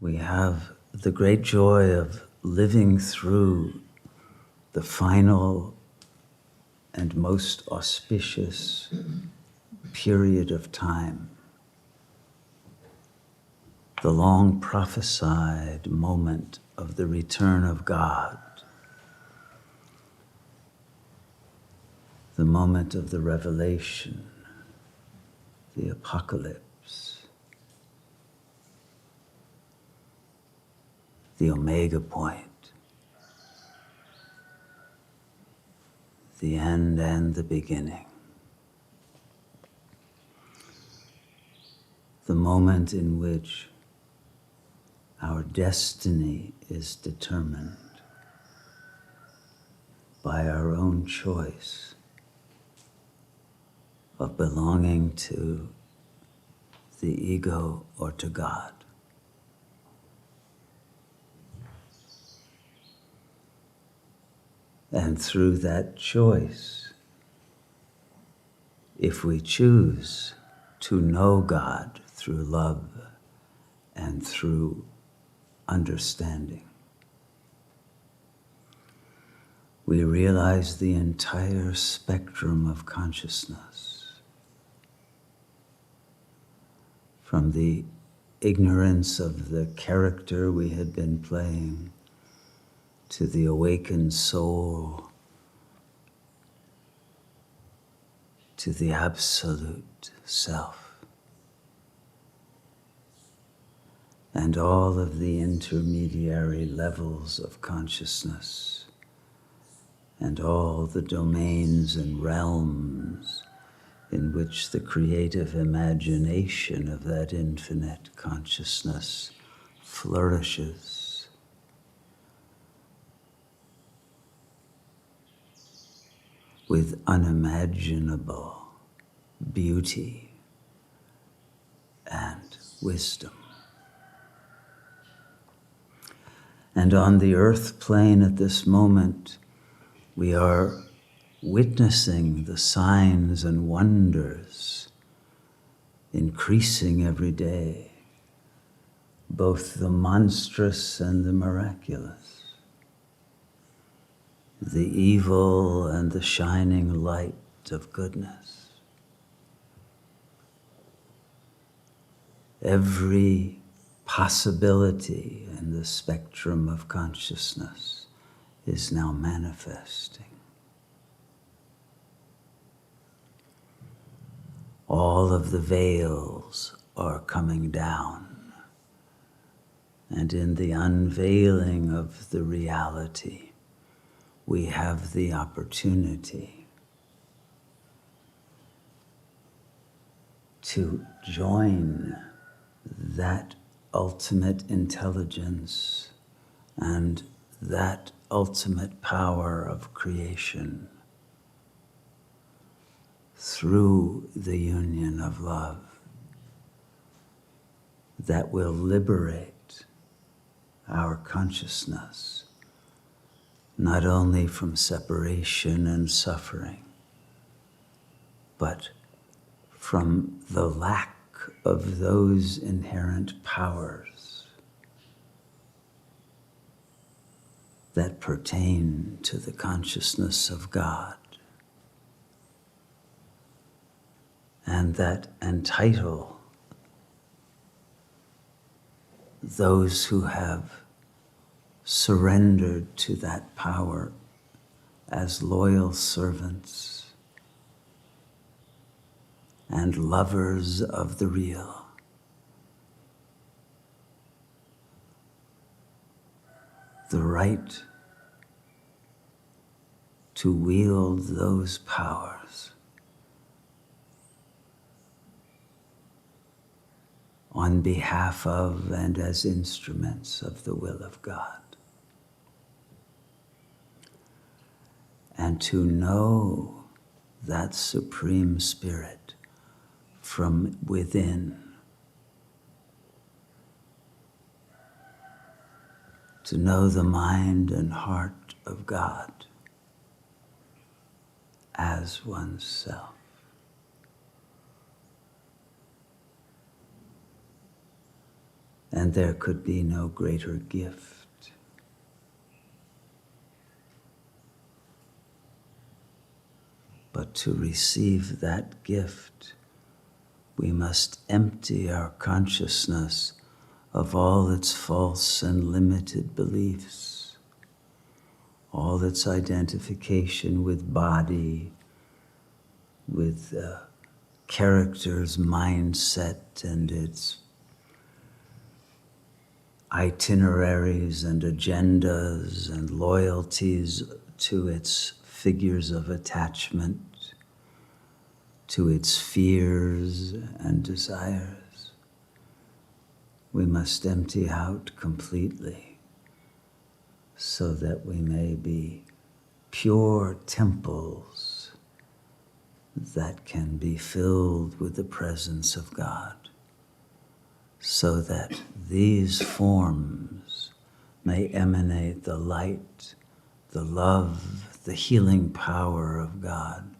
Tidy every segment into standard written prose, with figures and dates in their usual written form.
we have the great joy of living through the final and most auspicious period of time, the long prophesied moment of the return of God, the moment of the revelation, the apocalypse, the omega point, the end and the beginning. The moment in which our destiny is determined by our own choice of belonging to the ego or to God. And through that choice, if we choose to know God through love and through understanding, we realize the entire spectrum of consciousness, from the ignorance of the character we had been playing to the awakened soul, to the absolute self, and all of the intermediary levels of consciousness, and all the domains and realms in which the creative imagination of that infinite consciousness flourishes. With unimaginable beauty and wisdom. And on the earth plane at this moment, we are witnessing the signs and wonders increasing every day, both the monstrous and the miraculous, the evil and the shining light of goodness. Every possibility in the spectrum of consciousness is now manifesting. All of the veils are coming down, and in the unveiling of the reality, we have the opportunity to join that ultimate intelligence and that ultimate power of creation through the union of love that will liberate our consciousness not only from separation and suffering, but from the lack of those inherent powers that pertain to the consciousness of God and that entitle those who have surrendered to that power as loyal servants and lovers of the real. The right to wield those powers on behalf of and as instruments of the will of God. And to know that Supreme Spirit from within, to know the mind and heart of God as oneself. And there could be no greater gift. But to receive that gift, we must empty our consciousness of all its false and limited beliefs, all its identification with body, with character's mindset and its itineraries and agendas and loyalties to its figures of attachment, to its fears and desires. We must empty out completely so that we may be pure temples that can be filled with the presence of God, so that these forms may emanate the light, the love, the healing power of God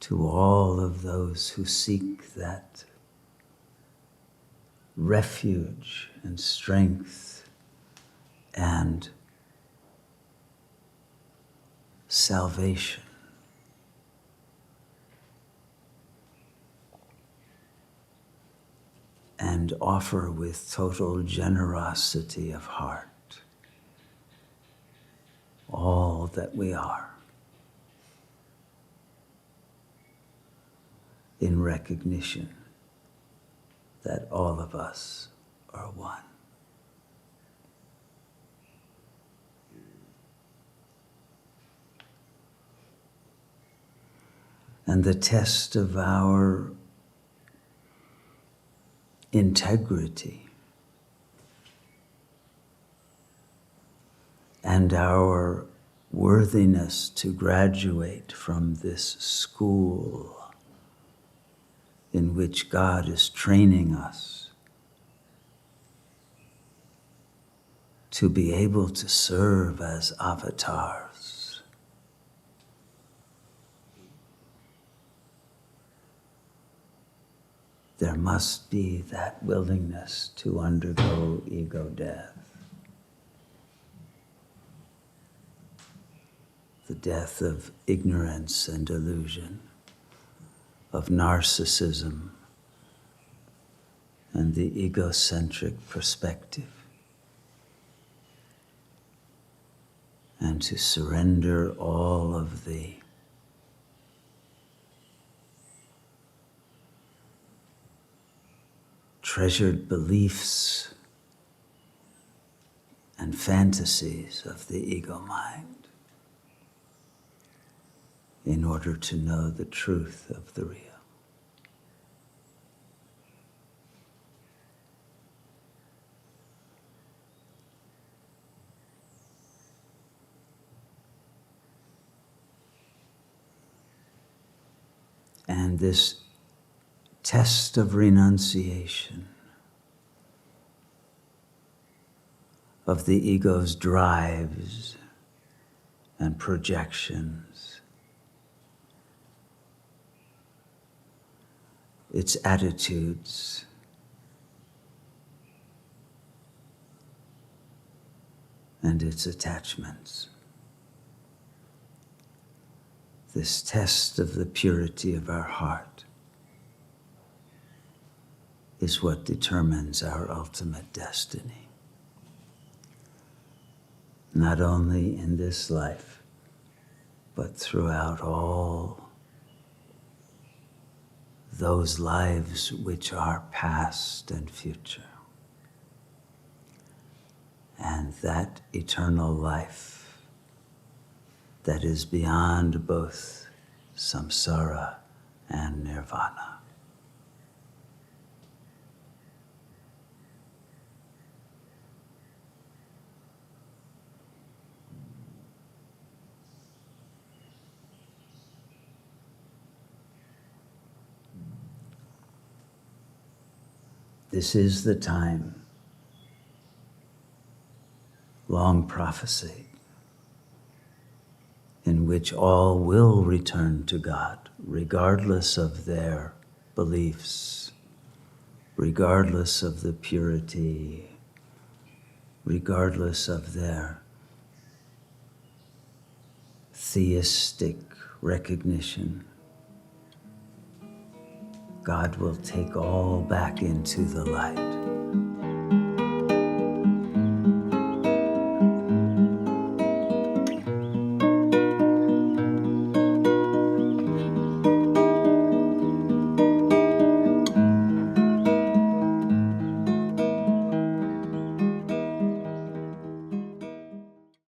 to all of those who seek that refuge and strength and salvation. And offer with total generosity of heart all that we are, in recognition that all of us are one. And the test of our integrity and our worthiness to graduate from this school in which God is training us to be able to serve as avatars. There must be that willingness to undergo ego death. The death of ignorance and illusion, of narcissism and the egocentric perspective, and to surrender all of the treasured beliefs and fantasies of the ego mind in order to know the truth of the real. And this test of renunciation of the ego's drives and projections, its attitudes, and its attachments. This test of the purity of our heart is what determines our ultimate destiny. Not only in this life, but throughout all those lives which are past and future. And that eternal life that is beyond both samsara and nirvana. This is the time, long prophesied, in which all will return to God, regardless of their beliefs regardless of the purity, regardless of their theistic recognition. God will take all back into the light.